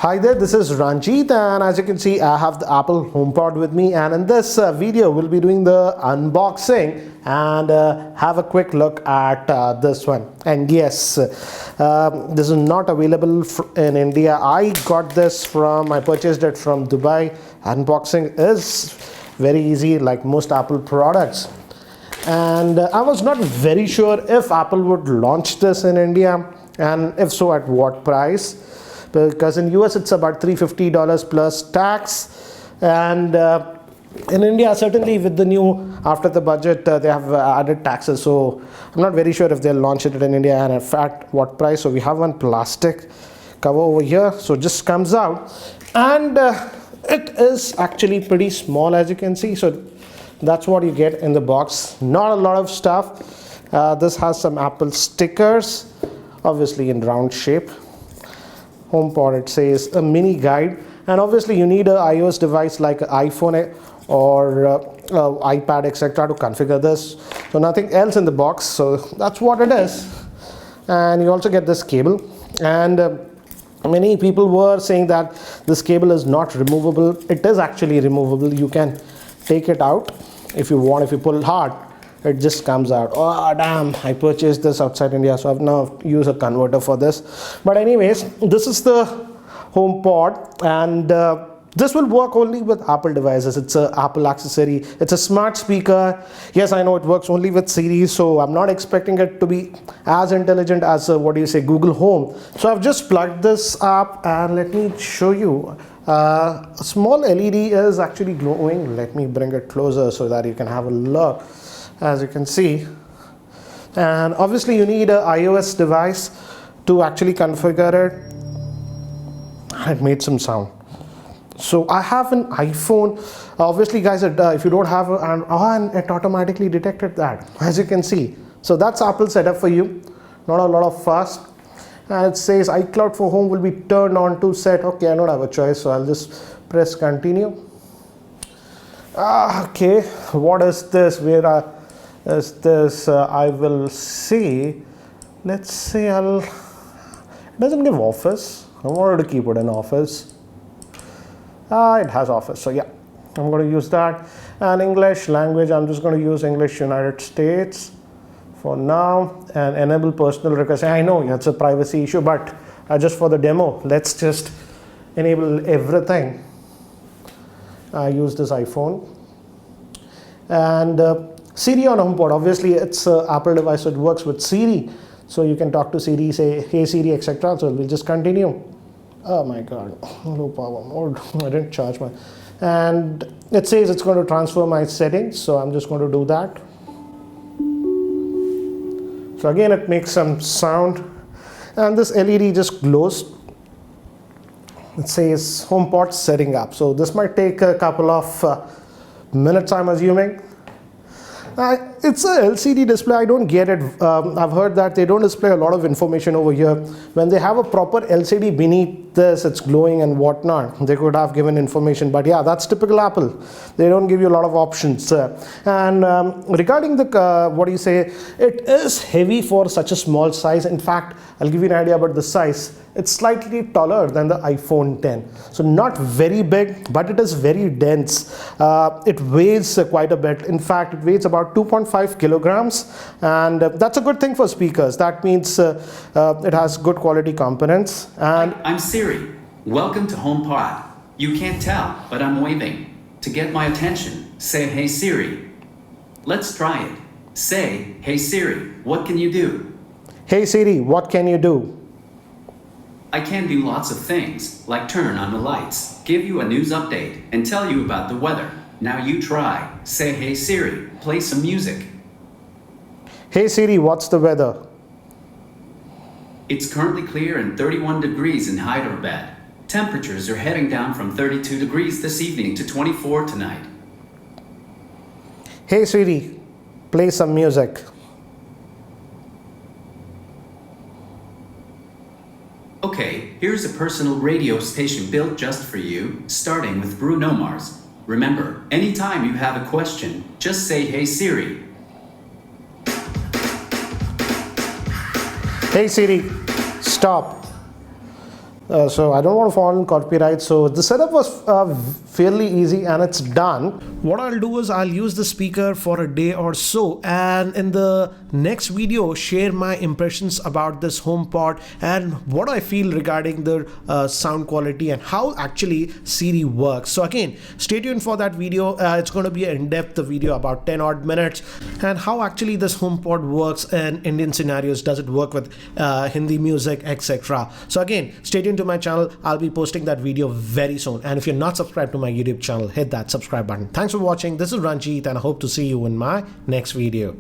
Hi there, this is Ranjit, and as you can see I have the Apple HomePod with me, and in this video we'll be doing the unboxing and have a quick look at this one. And yes, this is not available in India. I got this I purchased it from Dubai. Unboxing is very easy like most Apple products, and I was not very sure if Apple would launch this in India, and if so, at what price. Because in US it's about $350 plus tax, and in India certainly with the new after the budget they have added taxes, so I'm not very sure if they'll launch it in India and in fact what price. So we have one plastic cover over here, so it just comes out, and it is actually pretty small, as you can see. So that's what you get in the box, not a lot of stuff. This has some Apple stickers, obviously in round shape. HomePod, it says a mini guide, and obviously you need an iOS device like an iPhone or iPad etc. to configure this. So nothing else in the box, so that's what it is. And you also get this cable, and many people were saying that this cable is not removable. It is actually removable. You can take it out if you want. If you pull it hard, it just comes out. Oh damn, I purchased this outside India, so I've now used a converter for this. But anyways, this is the HomePod, and this will work only with Apple devices. It's an Apple accessory. It's a smart speaker. Yes, I know it works only with Siri, so I'm not expecting it to be as intelligent as Google Home. So I've just plugged this up, and let me show you. A small LED is actually glowing. Let me bring it closer so that you can have a look. As you can see, and obviously you need an iOS device to actually configure it. It made some sound. So I have an iPhone. Obviously guys, if you don't have and it automatically detected that, as you can see. So that's Apple setup for you. Not a lot of fuss. And it says iCloud for home will be turned on to set. Okay, I don't have a choice, so I'll just press continue. Okay, what is this? Where is this? I will see. Let's say it doesn't give office. I wanted to keep it in office. It has office, so yeah, I'm going to use that. And English language, I'm just going to use English United States for now, and enable personal requests. I know it's a privacy issue, but just for the demo, let's just enable everything. I use this iPhone, and Siri on HomePod. Obviously it's an Apple device, so it works with Siri, so you can talk to Siri, say hey Siri etc. So we'll just continue. Oh my god, low power mode. I didn't charge my, and it says it's going to transfer my settings, so I'm just going to do that. So again it makes some sound, and this LED just glows. It says HomePod setting up, so this might take a couple of minutes, I'm assuming. It's a LCD display. I don't get it. I've heard that they don't display a lot of information over here. When they have a proper LCD beneath this, it's glowing and whatnot, they could have given information. But yeah, that's typical Apple. They don't give you a lot of options. And regarding the it is heavy for such a small size. In fact, I'll give you an idea about the size. It's slightly taller than the iPhone 10. So not very big, but it is very dense. It weighs quite a bit. In fact, it weighs about 2.5 kilograms, and that's a good thing for speakers. That means it has good quality components. And I'm Siri. Welcome to HomePod. You can't tell, but I'm waving. To get my attention, say hey Siri. Let's try it. Say hey Siri, what can you do? Hey Siri, what can you do? I can do lots of things, like turn on the lights, give you a news update, and tell you about the weather. Now you try. Say hey Siri, play some music. Hey Siri, what's the weather? It's currently clear and 31 degrees in Hyderabad. Temperatures are heading down from 32 degrees this evening to 24 tonight. Hey Siri, play some music. Okay, here's a personal radio station built just for you, starting with Bruno Mars. Remember, anytime you have a question, just say hey Siri. Hey Siri, stop. so I don't want to fall in copyright. So the setup was fairly easy and it's done. What I'll do is I'll use the speaker for a day or so, and in the next video share my impressions about this HomePod and what I feel regarding the sound quality and how actually Siri works. So again, stay tuned for that video. It's going to be an in-depth video about 10 odd minutes, and how actually this HomePod works in Indian scenarios. Does it work with Hindi music, etc. So again, stay tuned to my channel. I'll be posting that video very soon, and if you're not subscribed to my YouTube channel, hit that subscribe button. Thanks for watching. This is Ranjit and I hope to see you in my next video.